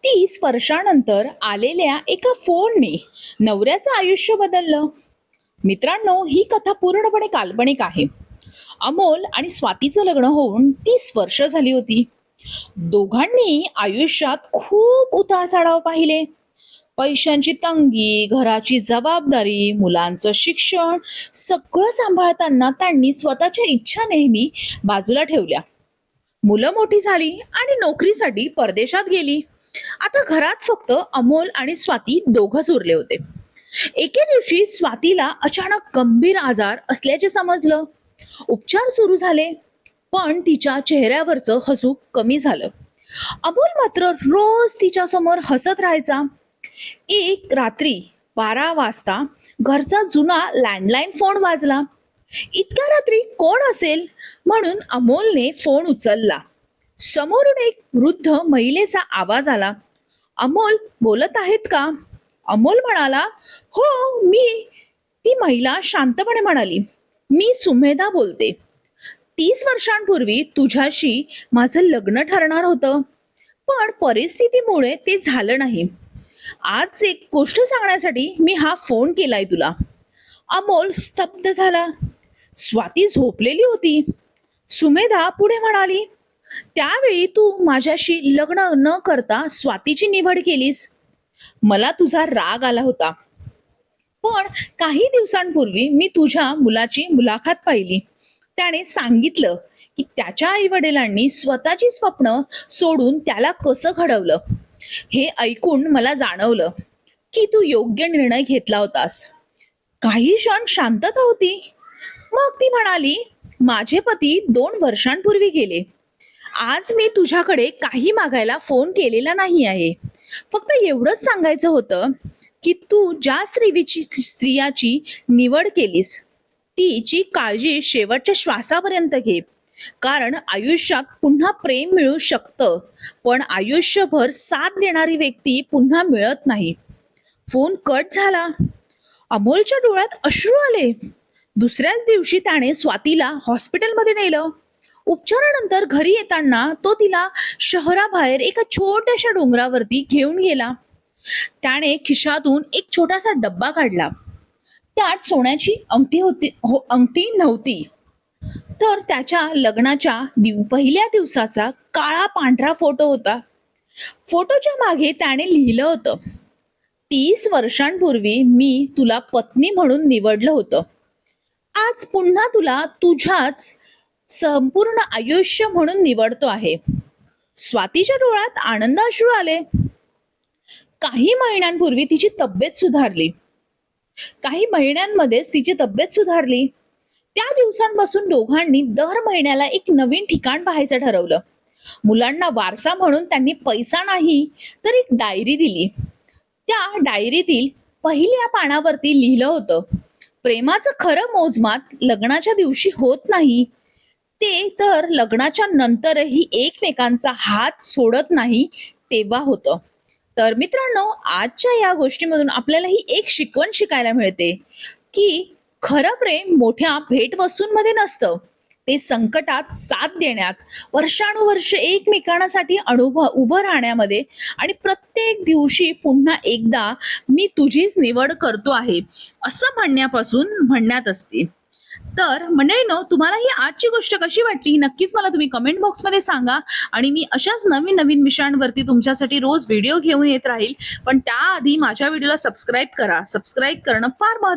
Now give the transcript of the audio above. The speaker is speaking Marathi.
30 वर्षानंतर आलेल्या एका फोनने नवऱ्याचं आयुष्य बदललं. मित्रांनो, ही कथा पूर्णपणे काल्पनिक आहे. अमोल आणि स्वातीचं लग्न होऊन 30 वर्ष झाली होती. दोघांनी आयुष्यात खूप उतार चढाव पाहिले. पैशांची तंगी, घराची जबाबदारी, मुलांचं शिक्षण सगळं सांभाळताना त्यांनी स्वतःच्या इच्छा नेहमी बाजूला ठेवल्या. मुलं मोठी झाली आणि नोकरीसाठी परदेशात गेली. आता घरात फक्त अमोल आणि स्वाती दोघंच उरले होते. एके दिवशी स्वातीला अचानक गंभीर आजार असल्याचे समजलं. उपचार सुरू झाले, पण तिच्या चेहऱ्यावरचं हसू कमी झालं. अमोल मात्र रोज तिच्या समोर हसत राहायचा. एक रात्री 12 वाजता घरचा जुना लँडलाईन फोन वाजला. इतक्या रात्री कोण असेल म्हणून अमोलने फोन उचलला. समोरून एक वृद्ध महिलेचा आवाज आला. अमोल बोलत आहेत का? अमोल म्हणाला, हो मी. ती महिला शांतपणे म्हणाली, मी सुमेधा बोलते. 30 वर्षांपूर्वी तुझ्याशी माझं लग्न ठरणार होतं, पण परिस्थितीमुळे ते झालं नाही. आज एक गोष्ट सांगण्यासाठी मी हा फोन केलाय तुला. अमोल स्तब्ध झाला. स्वाती झोपलेली होती. सुमेधा पुढे म्हणाली, त्यावेळी तू माझ्याशी लग्न न करता स्वातीची निवड केलीस. मला तुझा राग आला होता, पण काही दिवसांपूर्वी मी तुझ्या मुलाची मुलाखत पाहिली. त्याने सांगितलं की त्याच्या आई वडिलांनी स्वतःची स्वप्न सोडून त्याला कसं घडवलं. हे ऐकून मला जाणवलं की तू योग्य निर्णय घेतला होतास. काही क्षण शांतता होती. मग ती म्हणाली, माझे पती 2 वर्षांपूर्वी गेले. आज मी तुझ्याकडे काही मागायला फोन केलेला नाही आहे. फक्त एवढंच सांगायचं होतं की तू ज्या स्त्रियाची निवड केलीस तिची काळजी शेवटच्या श्वासापर्यंत घे. कारण आयुष्यात पुन्हा प्रेम मिळू शकतं, पण आयुष्यभर साथ देणारी व्यक्ती पुन्हा मिळत नाही. फोन कट झाला. अमोलच्या डोळ्यात अश्रू आले. दुसऱ्याच दिवशी त्याने स्वातीला हॉस्पिटलमध्ये नेलं. उपचारानंतर घरी येताना तो तिला शहराबाहेर एका छोट्याशा डोंगरावरती घेऊन गेला. त्याने खिशातून एक छोटासा डब्बा काढला. त्यात सोन्याची अंगठी नव्हती, तर त्याच्या लग्नाच्या पहिल्या दिवसाचा काळा पांढरा फोटो होता. फोटोच्या मागे त्याने लिहिलं होतं, 30 वर्षांपूर्वी मी तुला पत्नी म्हणून निवडलं होतं. आज पुन्हा तुला तुझ्याच संपूर्ण आयुष्य म्हणून निवडतो आहे. स्वातीच्या डोळ्यात आनंद अश्रू आले. काही महिन्यांपूर्वी तिची तब्येत सुधारली. काही महिन्यांमध्येच तिची तब्येत सुधारली. त्या दिवसांपासून दोघांनी दर महिन्याला एक नवीन ठिकाण पाहायचं ठरवलं. मुलांना वारसा म्हणून त्यांनी पैसा नाही तर एक डायरी दिली. त्या डायरीतील पहिल्या पानावरती लिहिलं होतं, प्रेमाचं खरं मोजमाप लग्नाच्या दिवशी होत नाही, ते तर लग्नाच्या नंतरही एकमेकांचा हात सोडत नाही तेव्हा होतं. तर मित्रांनो, आजच्या या गोष्टीमधून आपल्याला ही एक शिकवण शिकायला मिळते की खरं प्रेम मोठ्या भेटवस्तूंमध्ये नसतं, ते संकटात साथ देण्यात, वर्षानुवर्ष एकमेकांसाठी उभं राहण्यामध्ये आणि प्रत्येक दिवशी पुन्हा एकदा मी तुझीच निवड करतो आहे असं म्हणण्यापासून म्हणण्यात असते. तर मंडळींनो, तुम्हाला ही आजची गोष्ट कशी वाटली ही नक्कीच मला तुम्ही कमेंट बॉक्समध्ये सांगा. आणि मी अशाच नवीन नवीन विषयांवरती तुमच्यासाठी रोज व्हिडिओ घेऊन येत राहील. पण त्याआधी माझ्या व्हिडिओला सबस्क्राईब करा. सबस्क्राईब करणं फार महत्त्वाचं